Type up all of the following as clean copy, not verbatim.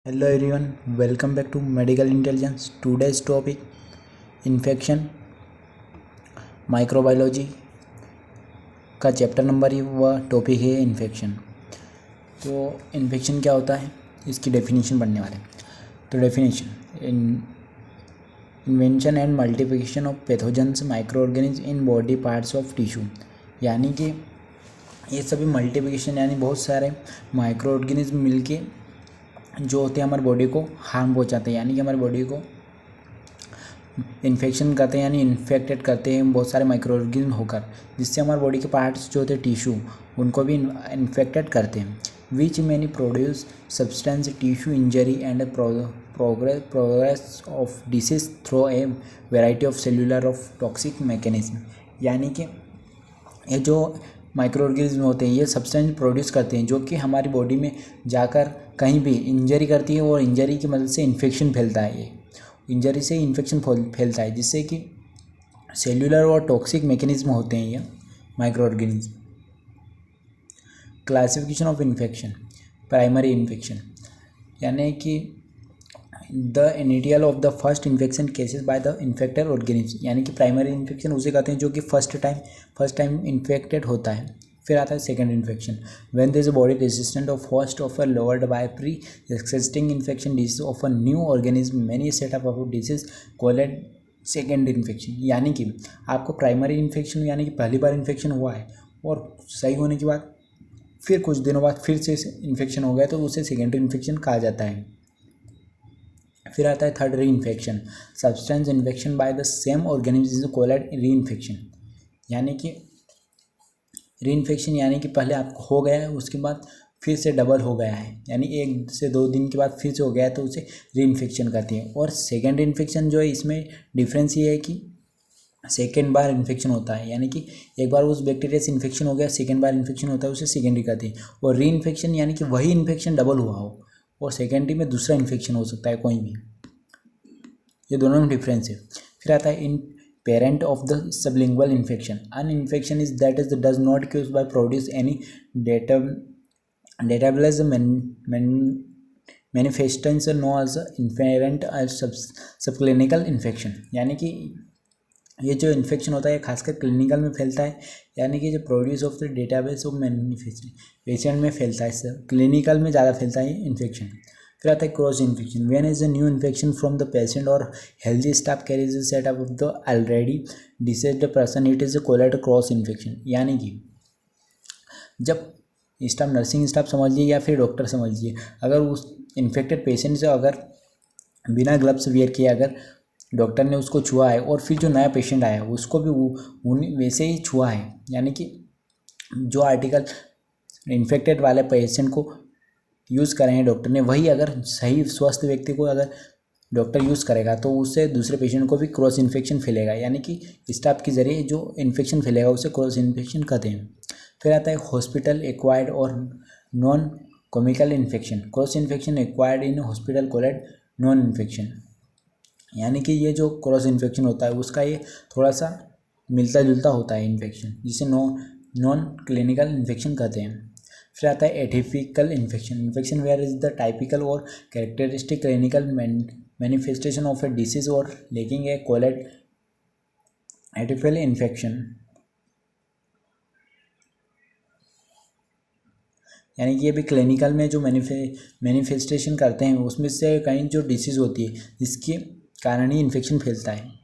Hello everyone, welcome back to Medical Intelligence. Today's topic infection microbiology का chapter number ही वह topic है infection. तो infection क्या होता है, इसकी डेफिनेशन पढ़ने वाले। तो definition invention and multiplication of pathogens micro organism in body parts of tissue, यानी कि ये सभी मल्टीप्लिकेशन यानी बहुत सारे माइक्रो ऑर्गेनिज्म मिलके जो होते हैं हमारी बॉडी को हार्म पहुंचाते हैं, यानी कि हमारी बॉडी को इन्फेक्शन करते हैं यानी इन्फेक्टेड करते हैं बहुत सारे माइक्रो ऑर्गेनिज्म होकर, जिससे हमारे बॉडी के पार्ट्स जो होते हैं टिश्यू उनको भी इन्फेक्टेड करते हैं। Which many produce substance tissue injury and progress of disease through a variety of cellular of toxic mechanism, यानी कि ये जो माइक्रो ऑर्गेनिज्म होते हैं ये सब्सटेंस प्रोड्यूस करते हैं जो कि हमारी बॉडी में जाकर कहीं भी इंजरी करती है और इंजरी की मदद से इन्फेक्शन फैलता है। ये इंजरी से इन्फेक्शन फैलता है, जिससे कि सेल्यूलर और टॉक्सिक मैकेनिज्म होते हैं ये micro organism. Classification of infection, primary infection, यानी कि the initial of the first infection cases bye the infected organism, यानी कि प्राइमरी इन्फेक्शन उसे कहते हैं जो कि फर्स्ट टाइम इन्फेक्टेड होता है। फिर आता है second infection, when there is a body resistant of first of a lowered by pre existing infection disease of a new organism many setup of disease called second infection, यानी कि आपको primary infection यानी कि पहली बार infection हुआ है और सही होने के बाद फिर कुछ दिनों बाद फिर से इन्फेक्शन हो गया तो उसे सेकेंडरी इन्फेक्शन कहा जाता है। फिर आता है थर्ड री infection, substance infection by the same organism is called री इन्फेक्शन, यानी कि री इन्फेक्शन यानी कि पहले आपको हो गया है उसके बाद फिर से डबल हो गया है, यानी 1 से 2 दिन के बाद फिर से हो गया है तो उसे री इन्फेक्शन कहते हैं। और सेकेंड इन्फेक्शन जो है इसमें डिफरेंस ये है कि सेकेंड बार इन्फेक्शन होता है, यानी कि एक बार उस बैक्टीरिया से इन्फेक्शन हो गया, सेकेंड बार इन्फेक्शन होता है उसे सेकेंडरी कहते हैं। और री इन्फेक्शन यानी कि वही इन्फेक्शन डबल हुआ हो और सेकेंडरी में दूसरा इन्फेक्शन हो सकता है कोई भी, ये दोनों में डिफरेंस है। फिर आता है inapparent of the subclinical infection, an infection is that is does not cause by produce any डेटाबेलेज manifestations known as inapparent subclinical infection, यानी कि ये जो इन्फेक्शन होता है खासकर क्लिनिकल में फैलता है, यानी कि जो produce of the database of manifestation patient में फैलता है, इससे क्लिनिकल में ज़्यादा फैलता है इन्फेक्शन। फिर आता है cross infection, when is a new infection from the patient और healthy staff carries a set of the already diseased person, it is called cross infection, यानी कि जब स्टाफ नर्सिंग स्टाफ समझिए या फिर डॉक्टर समझिए, अगर उस इन्फेक्टेड पेशेंट से अगर बिना ग्लव्स वेयर किए अगर डॉक्टर ने उसको छुआ है और फिर जो नया पेशेंट आया उसको भी वैसे ही छुआ है, यानी कि जो आर्टिकल इन्फेक्टेड वाले पेशेंट को यूज़ करें हैं डॉक्टर ने वही अगर सही स्वस्थ व्यक्ति को अगर डॉक्टर यूज़ करेगा तो उससे दूसरे पेशेंट को भी क्रॉस इन्फेक्शन फैलेगा, यानी कि स्टाफ के जरिए जो इन्फेक्शन फैलेगा उसे क्रॉस इन्फेक्शन कहते हैं। फिर आता है हॉस्पिटल एक्वायर्ड और non comical infection, cross infection acquired in hospital called non infection, यानी कि ये जो क्रॉस इन्फेक्शन होता है उसका ये थोड़ा सा मिलता जुलता होता है इन्फेक्शन, जिसे नॉन क्लिनिकल इन्फेक्शन कहते हैं। फिर आता है atypical infection where is the typical और characteristic clinical manifestation of a disease और lacking a called atypical infection, यानी कि ये भी क्लिनिकल में जो मैनिफेस्टेशन करते हैं उसमें से कहीं जो डिसीज़ होती है जिसके कारण ही इन्फेक्शन फैलता है।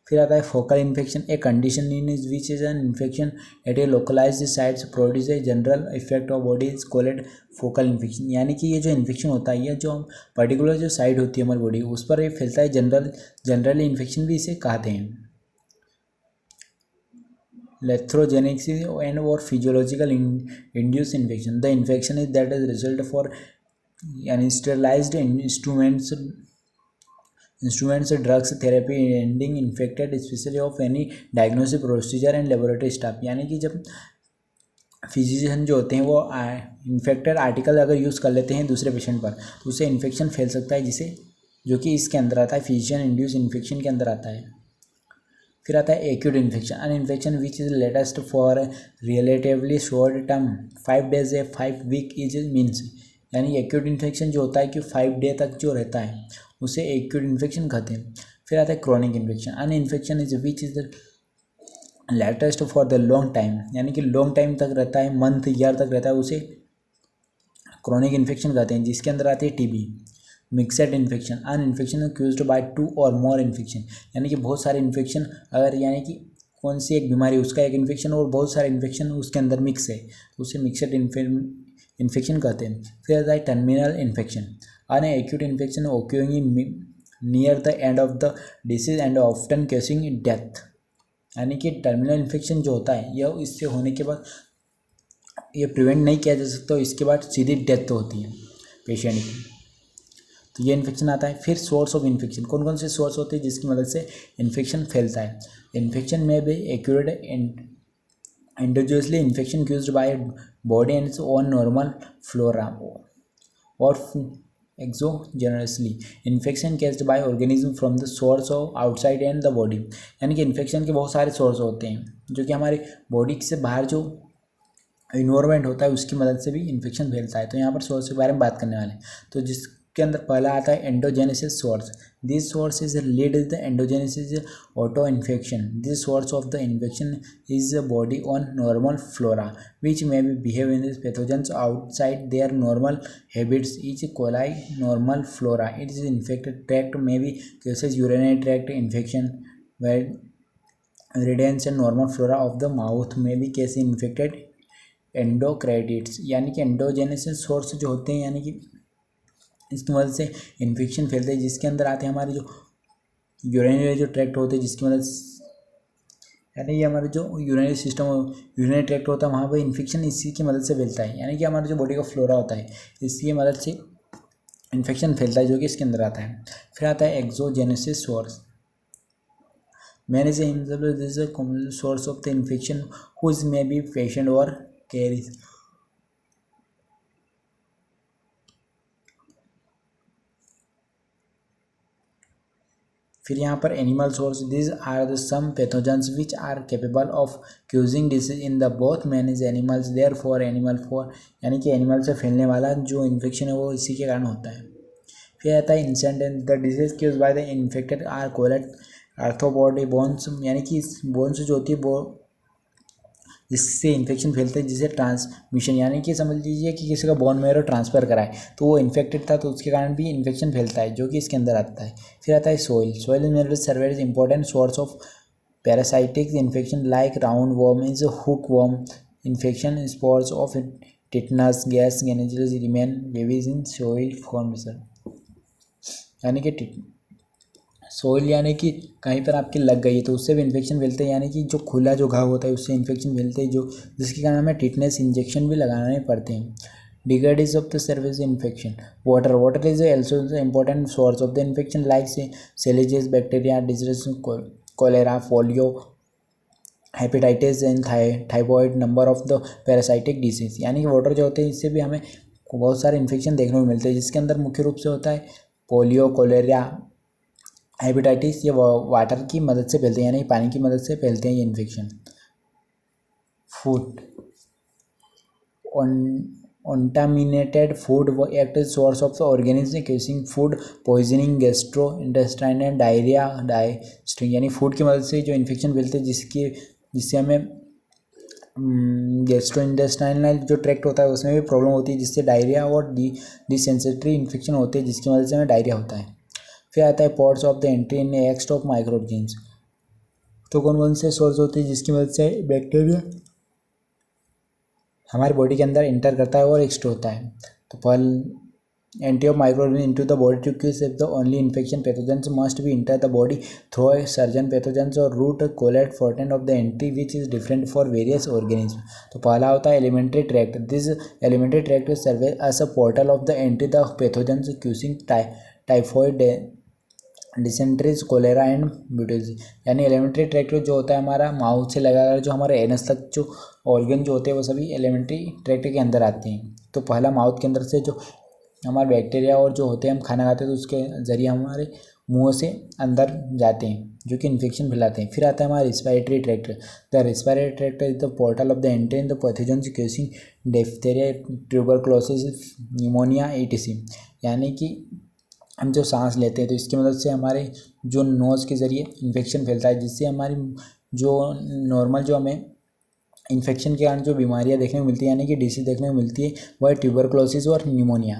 फिर आता है focal infection, a condition in which is an infection at a localised sites produce a general effect of body is called focal infection, यानी कि ये जो इन्फेक्शन होता है ये जो पर्टिकुलर जो साइड होती है हमारी बॉडी उस पर ये फैलता है, जनरली इन्फेक्शन भी इसे कहते हैं। Lethrogenics and or physiological induced infection, the infection is that is result for sterilized instruments drugs therapy ending infected especially of any diagnostic procedure and laboratory staff, यानी कि जब फिजिशियन जो होते हैं वो इन्फेक्टेड आर्टिकल अगर यूज़ कर लेते हैं दूसरे पेशेंट पर तो उससे इन्फेक्शन फैल सकता है, जिसे जो कि इसके अंदर आता है फिजिशियन इंड्यूस इन्फेक्शन के अंदर आता है। फिर आता है acute infection, an infection which is latest for relatively short term 5 days या 5 week इज मीन्स, यानी एक्यूट इन्फेक्शन जो होता है कि 5 डे तक जो रहता है उसे एक्यूट इन्फेक्शन कहते हैं। फिर आता है chronic infection. An infection is which is the latest for the long time, यानी कि लॉन्ग टाइम तक रहता है, मंथ ईयर तक रहता है, उसे क्रॉनिक इन्फेक्शन कहते हैं, जिसके अंदर आती है TB. Mixed infection, an infection caused bye 2 और मोर इन्फेक्शन, यानी कि बहुत सारे इन्फेक्शन, अगर यानी कि कौन सी एक बीमारी उसका एक इन्फेक्शन और बहुत सारे इन्फेक्शन उसके अंदर मिक्स है तो उसे मिक्सड इन्फेक्शन कहते हैं। फिर आता है terminal infection. An acute infection occurring near the end of the disease and often causing death, यानी कि टर्मिनल इन्फेक्शन जो होता है यह इससे होने के बाद ये प्रिवेंट नहीं किया जा सकता, इसके बाद सीधी डेथ होती है पेशेंट की। तो ये इन्फेक्शन आता है। फिर सोर्स ऑफ इन्फेक्शन, कौन कौन से सोर्स होते हैं जिसकी मदद से इन्फेक्शन फैलता है। इन्फेक्शन में भी accurate endogenously infection caused by body and its own normal flora और exogenously infection caused by organism from the source of outside and the body, यानी कि इन्फेक्शन के बहुत सारे सोर्स होते हैं जो कि हमारे बॉडी से बाहर जो इन्वायरमेंट होता है उसकी मदद से भी इन्फेक्शन फैलता है। तो यहाँ पर सोर्स के बारे में बात करने वाले हैं। तो जिसके अंदर पहला आता है endogenesis source. This source is lead the endogenesis auto infection. This source of the infection is body on normal flora which may be behave in this pathogens outside their normal habits is coli normal flora. It is infected tract may be causes urinary tract infection where radiance and normal flora of the mouth में भी case infected एंडोक्राइटिस, यानी कि एंडोजेनेसिस source जो होते हैं यानी कि इसकी मदद से इन्फेक्शन फैलते हैं, जिसके अंदर आते हैं हमारे जो यूरिनरी जो ट्रैक्ट होते हैं जिसकी मदद यानी कि हमारे जो यूरिनरी सिस्टम यूरिनरी ट्रैक्ट होता है वहाँ पर इन्फेक्शन इसी की मदद से फैलता है, यानी कि हमारे जो बॉडी का फ्लोरा होता है इसकी मदद से इन्फेक्शन फैलता है जो कि इसके अंदर आता है। फिर आता है exogenesis source. Manage himself this is a common source of the infection who may be patient और कैरीज। फिर यहाँ पर animal source. This are the some pathogens which are capable of causing disease in the both manage animals there for animal for, यानी कि animal से फैलने वाला जो इन्फेक्शन है वो इसी के कारण होता है। फिर आता है incident. The disease cause by the infected are collect arthropod bones, यानी कि बोन्स जो होती है वो जिससे इन्फेक्शन फैलता है, जिसे ट्रांसमिशन, यानी कि समझ लीजिए कि किसी का बोन मैरो ट्रांसफ़र कराए तो वो इन्फेक्टेड था तो उसके कारण भी इन्फेक्शन फैलता है जो कि इसके अंदर आता है। फिर आता है soil. Soil mineral survey is important source of parasitic infection like roundworm is hookworm infection spores of tetanus gas gangrenes remain babies in soil formation, यानी कि सोइल यानी कि कहीं पर आपकी लग गई है तो उससे भी इन्फेक्शन फैलते हैं, यानी कि जो खुला जो घाव होता है उससे इन्फेक्शन फैलते हैं जो जिसके कारण हमें टिटनेस इंजेक्शन भी लगाने पड़ते हैं। Degrades of the service infection. Water. Water is also important source of the infection like सेलिजेस bacteria disease cholera polio hepatitis and typhoid number of the parasitic disease, यानी कि वाटर जो होते हैं इससे भी हमें बहुत सारे इन्फेक्शन देखने को मिलते हैं जिसके अंदर मुख्य रूप से होता है पोलियो कोलेरिया हेपेटाइटिस। ये वाटर की मदद से फैलते हैं, यानी पानी की मदद से फैलते हैं ये इन्फेक्शन। फूड। ऑन्टामिनेटेड फूड वो act source of the organism causing food poisoning gastrointestinal diarrhoea डाइस्ट्रिंग, यानी फूड की मदद से जो इन्फेक्शन फैलते हैं जिससे हमें गैस्ट्रो इंटेस्टाइनल जो ट्रैक्ट होता है उसमें भी प्रॉब्लम होती है जिससे डायरिया और डिसेंट्री इन्फेक्शन होते हैं जिसकी मदद से हमें डायरिया होता है। फिर आता है ports of the entry in exit of microorganism. तो कौन कौन से सोर्स होते हैं जिसकी मदद से बैक्टीरिया हमारी बॉडी के अंदर इंटर करता है और एक्स्ट होता है। तो पहले entry of microorganism into the body to kill the only infection pathogens must be enter the body through a certain pathogens और route called portal of the entry which is different for various organism. तो पहला होता है alimentary tract. This alimentary tract serves as a portal of the entry the pathogens causing typhoid dysenteries cholera and ब्यूटेजी, यानी alimentary tract जो होता है हमारा माउथ से लगाकर जो हमारे एनस तक जो ऑर्गन जो होते हैं वो सभी एलिमेंट्री ट्रैक्ट के अंदर आते हैं। तो पहला माउथ के अंदर से जो हमारे बैक्टीरिया और जो होते हैं हम खाना खाते हैं तो उसके ज़रिए हमारे मुंह से अंदर जाते हैं जो कि इन्फेक्शन फैलाते हैं। फिर आता है हमारा respiratory tract. The respiratory tract is the portal of the entry in the pathogens casing diphtheria, tuberculosis, pneumonia etc। यानी कि हम जो सांस लेते हैं तो इसकी मदद से हमारे जो नोज़ के ज़रिए इन्फेक्शन फैलता है, जिससे हमारी जो नॉर्मल जो हमें इन्फेक्शन के कारण जो बीमारियां देखने को मिलती है यानी कि डिसीज देखने को मिलती है वह है ट्यूबरक्लोसिस और न्यूमोनिया,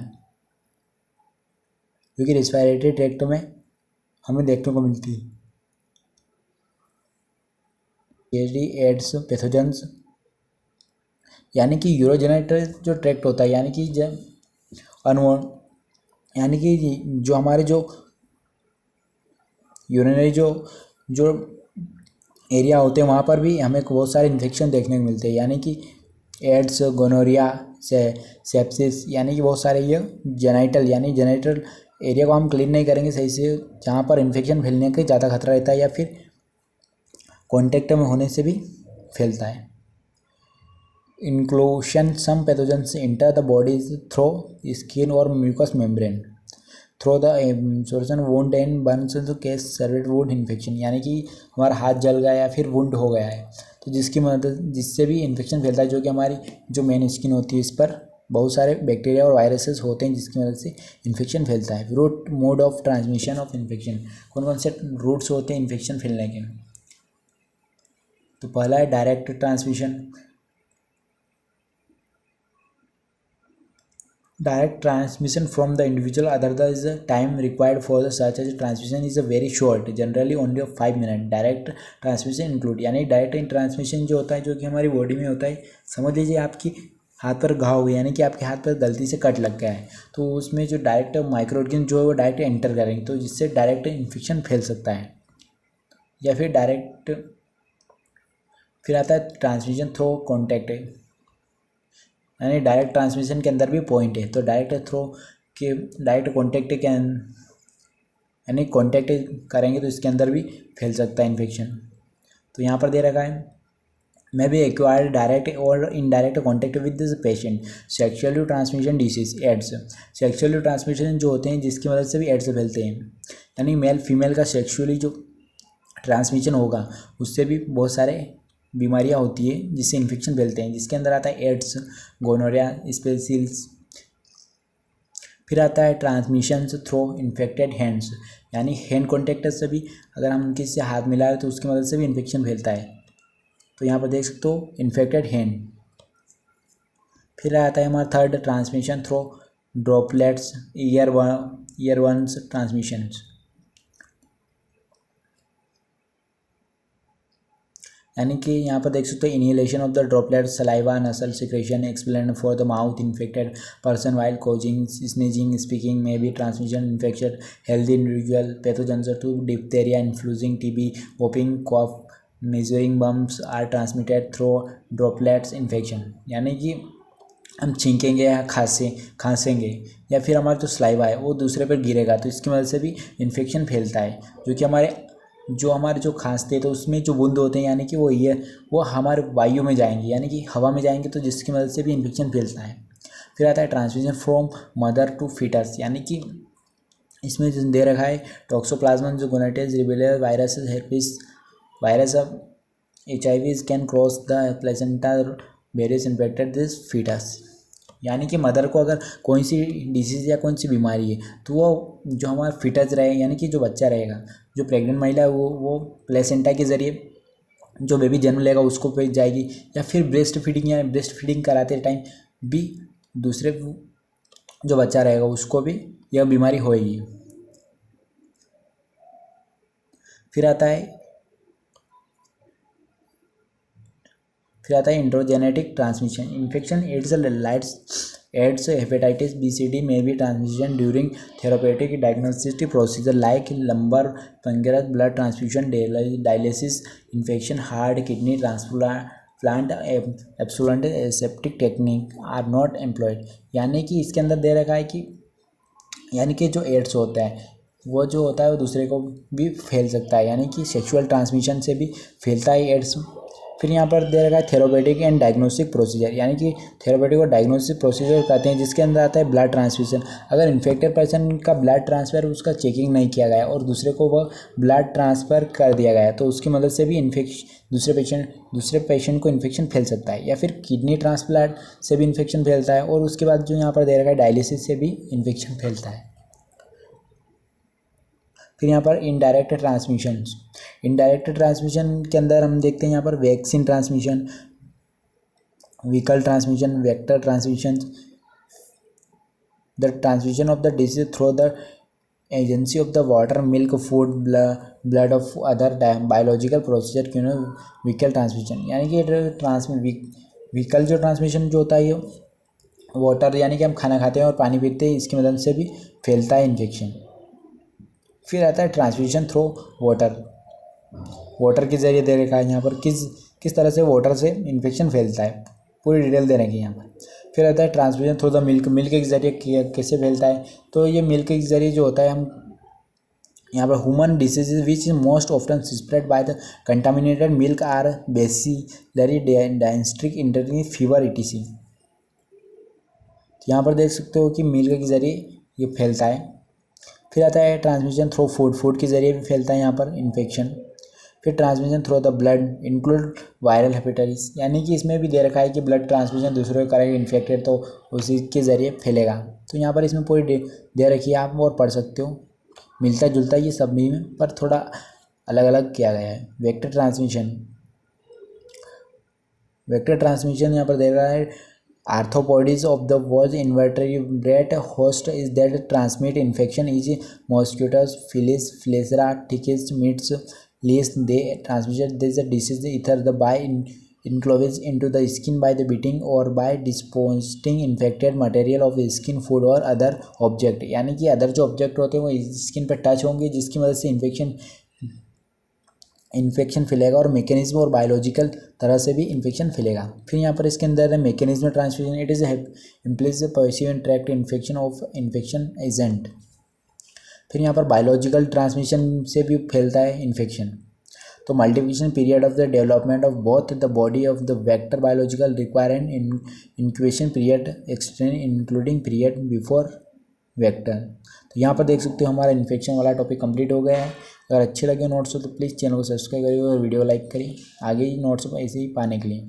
जो कि रेस्पिरेटरी ट्रैक्ट में हमें देखने को मिलती है। PhD एड्स पैथोजेंस यानी कि यूरोजेनेटरी जो ट्रैक्ट होता है यानी कि यानी कि जो हमारे जो यूरिनरी जो एरिया होते हैं वहाँ पर भी हमें बहुत सारे इन्फेक्शन देखने को मिलते हैं, यानी कि एड्स, गोनोरिया से सेप्सिस, यानी कि बहुत सारे ये जेनाइटल यानी जेनाइटल एरिया को हम क्लीन नहीं करेंगे सही से, जहाँ पर इन्फेक्शन फैलने का ज़्यादा खतरा रहता है या फिर कॉन्टैक्ट में होने से भी फैलता है। Inclusion some pathogens enter the body through skin और mucus membrane through the solution wound and burns to cause severe wound infection, यानी कि हमारा हाथ जल गया या फिर वुंड हो गया है तो जिसकी मदद जिससे भी इन्फेक्शन फैलता है, जो कि हमारी जो मेन स्किन होती है इस पर बहुत सारे बैक्टीरिया और वायरसेस होते हैं जिसकी मदद से इन्फेक्शन फैलता है। Route mode of transmission of infection, कौन कौन से रूट्स होते हैं इन्फेक्शन फैलने के? तो पहला है direct transmission. Direct transmission from the individual, otherwise the time required for the such as transmission is a very short, generally only 5 minutes. Direct transmission include यानी डायरेक्ट ट्रांसमिशन जो होता है जो कि हमारी बॉडी में होता है, समझ लीजिए आपकी हाथ पर घाव हो गया यानी कि आपके हाथ पर गलती से कट लग गया है तो उसमें जो डायरेक्ट माइक्रो ऑर्गेनिज्म जो है वो डायरेक्ट एंटर करेंगे तो जिससे डायरेक्ट इन्फेक्शन फैल सकता है। या फिर डायरेक्ट फिर आता है ट्रांसमिशन थ्रू कॉन्टैक्ट, यानी डायरेक्ट ट्रांसमिशन के अंदर भी पॉइंट है तो डायरेक्ट थ्रो के डायरेक्ट कॉन्टैक्ट के यानी कॉन्टैक्ट करेंगे तो इसके अंदर भी फैल सकता है इन्फेक्शन। तो यहाँ पर दे रखा है मे बी एक्वायर्ड डायरेक्ट और indirect contact with this patient, sexually transmission disease AIDS. Sexually transmission जो होते हैं जिसकी मदद से भी एड्स फैलते हैं, यानी मेल फीमेल का सेक्सुअली जो ट्रांसमिशन होगा उससे भी बहुत सारे बीमारियां होती है जिससे इन्फेक्शन फैलते हैं, जिसके अंदर आता है एड्स, गोनोरिया, स्पेसिल्स। फिर आता है ट्रांसमिशन थ्रू इन्फेक्टेड हैंड्स, यानी हैंड कॉन्टैक्ट से भी अगर हम किसी से हाथ मिलाए तो उसकी मदद से भी इन्फेक्शन फैलता है। तो यहाँ पर देख सकते हो इन्फेक्टेड हैंड। फिर आता है हमारा थर्ड ट्रांसमिशन थ्रू ड्रॉपलेट्स, ईयरवन्स ट्रांसमिशंस, यानी कि यहाँ पर देख सकते हो inhalation of the droplet saliva nasal secretion explain for the mouth infected person while coughing sneezing speaking may be transmission infection healthy individual pathogens to diphtheria influenza TB whooping cough measles बम्स are transmitted through droplets infection, यानी कि हम छींकेंगे या खांसेंगे या फिर हमारा जो saliva है वो दूसरे पर गिरेगा तो इसकी वजह से भी इन्फेक्शन फैलता है, जो कि हमारे जो खांसते हैं तो उसमें जो बूंद होते हैं यानी कि वो हमारे वायु में जाएंगे यानी कि हवा में जाएंगे तो जिसकी मदद से भी इन्फेक्शन फैलता है। फिर आता है transmission from mother to foetus, यानी कि इसमें जो दे रखा है टॉक्सोप्लाज्मा जो गोनाइटिस rubella virus herpes virus of HIV can cross the placenta various infected this foetus, यानी कि मदर को अगर कोई सी डिजीज़ या कौन सी बीमारी है तो वो जो हमारा फीटस रहेगा यानी कि जो बच्चा रहेगा, जो प्रेग्नेंट महिला है वो प्लेसेंटा के ज़रिए जो बेबी जन्म लेगा उसको भेज जाएगी या फिर ब्रेस्ट फीडिंग कराते टाइम भी दूसरे जो बच्चा रहेगा उसको भी यह बीमारी होएगी। फिर आता है iatrogenic transmission infection AIDS hepatitis BCD में भी transmission during therapeutic diagnostic procedure like lumbar punctures blood transfusion dialysis infection heart kidney transplant absolute aseptic technique are not employed, यानी कि इसके अंदर दे रखा है कि यानी कि जो एड्स होता है वो जो होता है वो दूसरे को भी फैल सकता है, यानी कि सेक्सुअल ट्रांसमिशन से भी फैलता है एड्स। फिर यहाँ पर दे रखा है थेरापेटिक एंड डायग्नोस्टिक प्रोसीजर, यानी कि थेरापेटिक और डायग्नोस्टिक प्रोसीजर कहते हैं, जिसके अंदर आता है ब्लड ट्रांसफ्यूजन। अगर इन्फेक्टेड पर्सन का ब्लड ट्रांसफ़र उसका चेकिंग नहीं किया गया और दूसरे को वह ब्लड ट्रांसफ़र कर दिया गया है तो उसकी मदद से भी दूसरे पेशेंट को इन्फेक्शन फैल सकता है। या फिर किडनी ट्रांसप्लांट से भी इन्फेक्शन फैलता है। और उसके बाद जो यहाँ पर दे रखा है डायलिसिस से भी इन्फेक्शन फैलता है। फिर यहाँ पर इनडायरेक्ट ट्रांसमिशन, इनडायरेक्ट ट्रांसमिशन के अंदर हम देखते हैं यहाँ पर vaccine transmission, vehicle transmission, vector transmission, the transmission of the disease through the agency of the water, milk, food, blood of other biological procedure, vehicle transmission, यानी कि व्हीकल जो ट्रांसमिशन जो होता है ये वाटर, यानी कि हम खाना खाते हैं और पानी पीते हैं, इसकी मदद से भी फैलता है इन्फेक्शन। फिर आता है ट्रांसमिशन थ्रू वाटर, वाटर के ज़रिए दे रखा है यहाँ पर किस तरह से वाटर से इन्फेक्शन फैलता है, पूरी डिटेल दे रखी है यहाँ पर। फिर आता है transmission through the milk, milk के ज़रिए कैसे फैलता है, तो ये मिल्क के ज़रिए जो होता है हम यहाँ पर human disease which is most often spread by the contaminated milk are bacillary, dysentery enteric, fever, etc। यहाँ पर देख सकते हो कि मिल्क के ज़रिए ये फैलता है। फिर आता है ट्रांसमिशन थ्रू फूड, फूड के ज़रिए भी फैलता है यहाँ पर इन्फेक्शन। फिर transmission through the blood include viral hepatitis, यानी कि इसमें भी दे रखा है कि ब्लड ट्रांसमिशन दूसरे को करेगा इन्फेक्टेड तो उसी के ज़रिए फैलेगा। तो यहाँ पर इसमें पूरी दे रखी है, आप और पढ़ सकते हो, मिलता जुलता ये सब भी में, पर थोड़ा अलग अलग किया गया है। वेक्टर ट्रांसमिशन, वेक्टर ट्रांसमिशन यहाँ पर दे रहा है arthropods of the was invertebrate host is that transmit infection is mosquitoes, flies, fleas, ticks, mites, lice, they transmitted this disease either the by enclaves into the skin by the beating or by disposing infected material of skin, food or other object, यानी कि other जो object होते हैं वो skin पर touch होंगे जिसकी मदद से इन्फेक्शन फैलेगा और मैकेनिज्म और बायोलॉजिकल तरह से भी इन्फेक्शन फैलेगा। फिर यहाँ पर इसके अंदर है mechanism transmission, it is implies perceive and tract infection of infection agent. फिर यहाँ पर बायोलॉजिकल ट्रांसमिशन से भी फैलता है इन्फेक्शन। तो multiplication period of the development of both the body of the vector biological require and incubation period extend including period before vector. तो यहाँ पर देख सकते हो हमारा इन्फेक्शन वाला टॉपिक कंप्लीट हो गया है। अगर अच्छे लगे नोट्स हो तो प्लीज़ चैनल को सब्सक्राइब करिए और वीडियो लाइक करिए आगे ही नोट्स ऐसे ही पाने के लिए।